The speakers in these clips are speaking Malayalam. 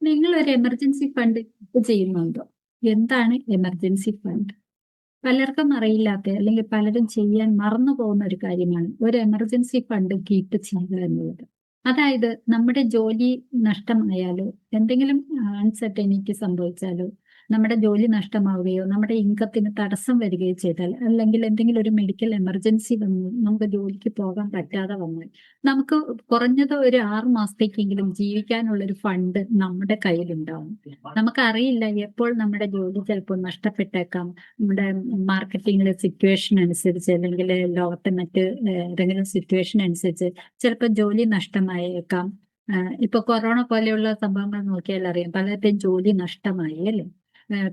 നിങ്ങൾ ഒരു എമർജൻസി ഫണ്ട് ചെയ്യുന്നുണ്ടോ? എന്താണ് എമർജൻസി ഫണ്ട്? പലർക്കും അറിയില്ലാത്ത അല്ലെങ്കിൽ പലരും ചെയ്യാൻ മറന്നു പോകുന്ന ഒരു കാര്യമാണ് ഒരു എമർജൻസി ഫണ്ട് കീപ്പ് ചെയ്യുക എന്നുള്ളത്. അതായത് നമ്മുടെ ജോലി നഷ്ടമായാലോ, എന്തെങ്കിലും അൺസർട്ടനിറ്റി സംഭവിച്ചാലോ, നമ്മുടെ ജോലി നഷ്ടമാവുകയോ നമ്മുടെ ഇൻകത്തിന് തടസ്സം വരികയോ ചെയ്താൽ, അല്ലെങ്കിൽ എന്തെങ്കിലും ഒരു മെഡിക്കൽ എമർജൻസി വന്നു നമുക്ക് ജോലിക്ക് പോകാൻ പറ്റാതെ വന്നാൽ, നമുക്ക് കുറഞ്ഞത് ഒരു 6 മാസത്തേക്കെങ്കിലും ജീവിക്കാനുള്ള ഒരു ഫണ്ട് നമ്മുടെ കയ്യിലുണ്ടാവും. നമുക്കറിയില്ല എപ്പോൾ നമ്മുടെ ജോലി ചിലപ്പോൾ നഷ്ടപ്പെട്ടേക്കാം. നമ്മുടെ മാർക്കറ്റിംഗിലെ സിറ്റുവേഷൻ അനുസരിച്ച്, അല്ലെങ്കിൽ ലോകത്തെ മറ്റ് ഏതെങ്കിലും സിറ്റുവേഷൻ അനുസരിച്ച് ചിലപ്പോൾ ജോലി നഷ്ടമായേക്കാം. ഇപ്പൊ കൊറോണ പോലെയുള്ള സംഭവങ്ങൾ നോക്കിയാൽ അറിയാം, പലരുടെയും ജോലി നഷ്ടമായി അല്ലേ.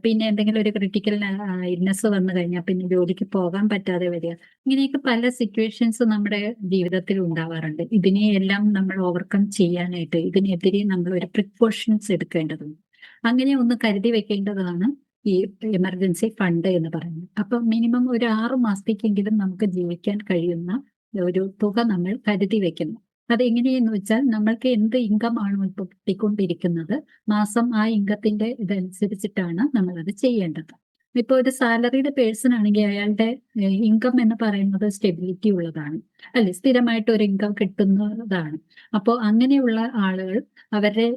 പിന്നെ എന്തെങ്കിലും ഒരു ക്രിട്ടിക്കൽ ഇൽനെസ് വന്നു കഴിഞ്ഞാൽ പിന്നെ ജോലിക്ക് പോകാൻ പറ്റാതെ വരിക. ഇങ്ങനെയൊക്കെ പല സിറ്റുവേഷൻസ് നമ്മുടെ ജീവിതത്തിൽ ഉണ്ടാവാറുണ്ട്. ഇതിനെയെല്ലാം നമ്മൾ ഓവർകം ചെയ്യാനായിട്ട് ഇതിനെതിരെ നമ്മൾ ഒരു പ്രിക്കോഷൻസ് എടുക്കേണ്ടതുണ്ട്. അങ്ങനെ ഒന്ന് കരുതി വെക്കേണ്ടതാണ് ഈ എമർജൻസി ഫണ്ട് എന്ന് പറയുന്നത്. അപ്പൊ മിനിമം ഒരു 6 മാസത്തേക്കെങ്കിലും നമുക്ക് ജീവിക്കാൻ കഴിയുന്ന ഒരു തുക നമ്മൾ കരുതി വെക്കുന്നു. അതെങ്ങനെയെന്ന് വെച്ചാൽ നമ്മൾക്ക് എന്ത് ഇൻകം ആണ് ഇപ്പോൾ കിട്ടിക്കൊണ്ടിരിക്കുന്നത്, മാസം ആ ഇൻകത്തിന്റെ ഇതനുസരിച്ചിട്ടാണ് നമ്മൾ അത് ചെയ്യേണ്ടത്. ഇപ്പൊ ഒരു സാലറീഡ് പേഴ്സൺ ആണെങ്കിൽ അയാളുടെ ഇൻകം എന്ന് പറയുന്നത് സ്റ്റെബിലിറ്റി ഉള്ളതാണ് അല്ലെ, സ്ഥിരമായിട്ട് ഒരു ഇൻകം കിട്ടുന്നതാണ്. അപ്പോൾ അങ്ങനെയുള്ള ആളുകൾ അവരുടെ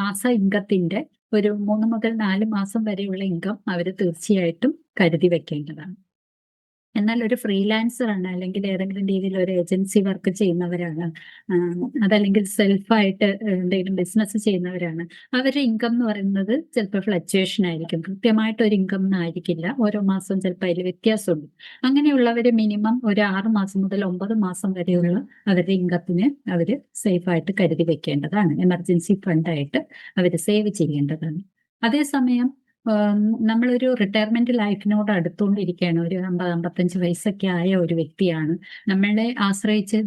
മാസ ഇൻകത്തിന്റെ ഒരു 3 മുതൽ 4 മാസം വരെയുള്ള ഇൻകം അവർ തീർച്ചയായിട്ടും കരുതി വെക്കേണ്ടതാണ്. എന്നാൽ ഒരു ഫ്രീലാൻസർ ആണ്, അല്ലെങ്കിൽ ഏതെങ്കിലും രീതിയിൽ ഒരു ഏജൻസി വർക്ക് ചെയ്യുന്നവരാണ്, അതല്ലെങ്കിൽ സെൽഫായിട്ട് എന്തെങ്കിലും ബിസിനസ് ചെയ്യുന്നവരാണ്, അവരുടെ ഇൻകം എന്ന് പറയുന്നത് ചിലപ്പോൾ ഫ്ലക്ച്വേഷൻ ആയിരിക്കും. കൃത്യമായിട്ട് ഒരു ഇൻകം ആയിരിക്കില്ല, ഓരോ മാസവും ചിലപ്പോൾ അതിൽ വ്യത്യാസമുണ്ട്. അങ്ങനെയുള്ളവർ മിനിമം ഒരു 6 മാസം മുതൽ 9 മാസം വരെയുള്ള അവരുടെ ഇൻകത്തിന് അവർ സേഫായിട്ട് കരുതി വെക്കേണ്ടതാണ്. എമർജൻസി ഫണ്ടായിട്ട് അവർ സേവ് ചെയ്യേണ്ടതാണ്. അതേസമയം നമ്മളൊരു റിട്ടയർമെന്റ് ലൈഫിനോട് അടുത്തുകൊണ്ടിരിക്കുകയാണ്. ഒരു 50-55 വയസ്സൊക്കെ ആയ ഒരു വ്യക്തിയാണ്. നമ്മളെ ആശ്രയിച്ച്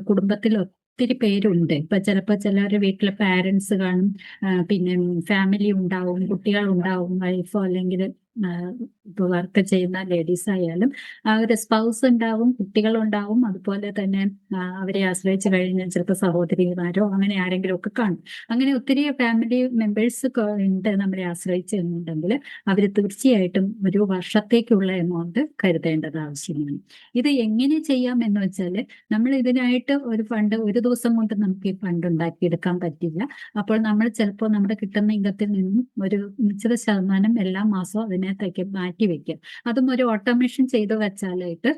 കുടുംബത്തിൽ ഒത്തിരി പേരുണ്ട്. ഇപ്പൊ ചിലപ്പോൾ ചിലവരുടെ വീട്ടിലെ പാരന്റ്സ് കാണും, പിന്നെ ഫാമിലി ഉണ്ടാവും, കുട്ടികൾ ഉണ്ടാവും, വൈഫോ അല്ലെങ്കിൽ ഇപ്പൊ വർക്ക് ചെയ്യുന്ന ലേഡീസ് ആയാലും അവരുടെ സ്പൗസ് ഉണ്ടാവും, കുട്ടികളുണ്ടാവും. അതുപോലെ തന്നെ അവരെ ആശ്രയിച്ച് കഴിഞ്ഞാൽ ചിലപ്പോൾ സഹോദരിമാരോ അങ്ങനെ ആരെങ്കിലും ഒക്കെ കാണും. അങ്ങനെ ഒത്തിരി ഫാമിലി മെമ്പേഴ്സ് ഉണ്ട് നമ്മളെ ആശ്രയിച്ച് എന്നുണ്ടെങ്കിൽ അവർ തീർച്ചയായിട്ടും ഒരു വർഷത്തേക്കുള്ള എമൗണ്ട് കരുതേണ്ടത് ആവശ്യമാണ്. ഇത് എങ്ങനെ ചെയ്യാം എന്ന് വെച്ചാൽ, നമ്മൾ ഇതിനായിട്ട് ഒരു ഫണ്ട് ഒരു ദിവസം കൊണ്ട് നമുക്ക് ഈ ഫണ്ട് ഉണ്ടാക്കിയെടുക്കാൻ പറ്റില്ല. അപ്പോൾ നമ്മൾ ചിലപ്പോൾ നമ്മുടെ കിട്ടുന്ന ഇൻകത്തിൽ നിന്നും ഒരു നിശ്ചിത ശതമാനം എല്ലാ മാസവും അതിനകത്തേക്ക് മാറ്റി വെക്കുക. അതും ഒരു ഓട്ടോമേഷൻ ചെയ്ത് വെച്ചാലായിട്ട്,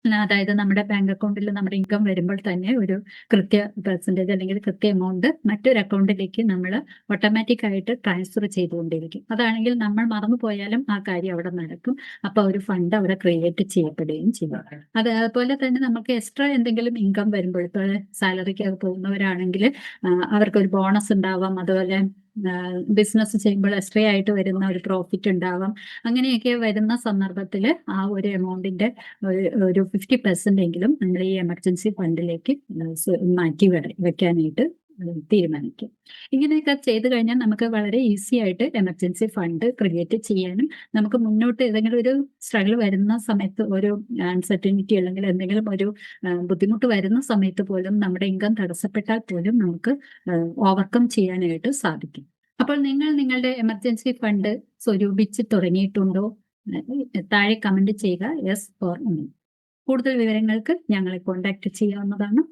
അതായത് നമ്മുടെ ബാങ്ക് അക്കൗണ്ടിൽ നമ്മുടെ ഇൻകം വരുമ്പോൾ തന്നെ ഒരു കൃത്യ പെർസെൻറ്റേജ് അല്ലെങ്കിൽ കൃത്യ എമൗണ്ട് മറ്റൊരു അക്കൗണ്ടിലേക്ക് നമ്മൾ ഓട്ടോമാറ്റിക് ആയിട്ട് ട്രാൻസ്ഫർ ചെയ്തുകൊണ്ടിരിക്കും. അതാണെങ്കിൽ നമ്മൾ മറന്നു പോയാലും ആ കാര്യം അവിടെ നടക്കും. അപ്പൊ ഒരു ഫണ്ട് അവിടെ ക്രിയേറ്റ് ചെയ്യപ്പെടുകയും ചെയ്യും. അതുപോലെ തന്നെ നമുക്ക് എക്സ്ട്രാ എന്തെങ്കിലും ഇൻകം വരുമ്പോൾ, ഇപ്പോൾ സാലറിക്ക് പോകുന്നവരാണെങ്കിൽ അവർക്കൊരു ബോണസ് ഉണ്ടാവാം, അതുപോലെ ബിസിനസ് ചെയ്യുമ്പോൾ എക്സ്ട്രാ ആയിട്ട് വരുന്ന ഒരു പ്രോഫിറ്റ് ഉണ്ടാവാം. അങ്ങനെയൊക്കെ വരുന്ന സന്ദർഭത്തിൽ ആ ഒരു എമൗണ്ടിന്റെ ഒരു 50% എങ്കിലും നമ്മൾ ഈ എമർജൻസി ഫണ്ടിലേക്ക് മാറ്റി വെക്കാനായിട്ട് തീരുമാനിക്കും. ഇങ്ങനെയൊക്കെ ചെയ്തു കഴിഞ്ഞാൽ നമുക്ക് വളരെ ഈസി ആയിട്ട് എമർജൻസി ഫണ്ട് ക്രിയേറ്റ് ചെയ്യാനും, നമുക്ക് മുന്നോട്ട് ഏതെങ്കിലും ഒരു സ്ട്രഗിൾ വരുന്ന സമയത്ത്, ഒരു അൺസർട്ടനിറ്റി അല്ലെങ്കിൽ എന്തെങ്കിലും ഒരു ബുദ്ധിമുട്ട് വരുന്ന സമയത്ത് പോലും നമ്മുടെ ഇൻകം തടസ്സപ്പെട്ടാൽ പോലും നമുക്ക് ഓവർകം ചെയ്യാനായിട്ട് സാധിക്കും. അപ്പോൾ നിങ്ങൾ നിങ്ങളുടെ എമർജൻസി ഫണ്ട് സ്വരൂപിച്ച് തുടങ്ങിയിട്ടുണ്ടോ? താഴെ കമന്റ് ചെയ്യുക യെസ് ഓർ നോ. കൂടുതൽ വിവരങ്ങൾക്ക് ഞങ്ങളെ കോൺടാക്ട് ചെയ്യാവുന്നതാണ്.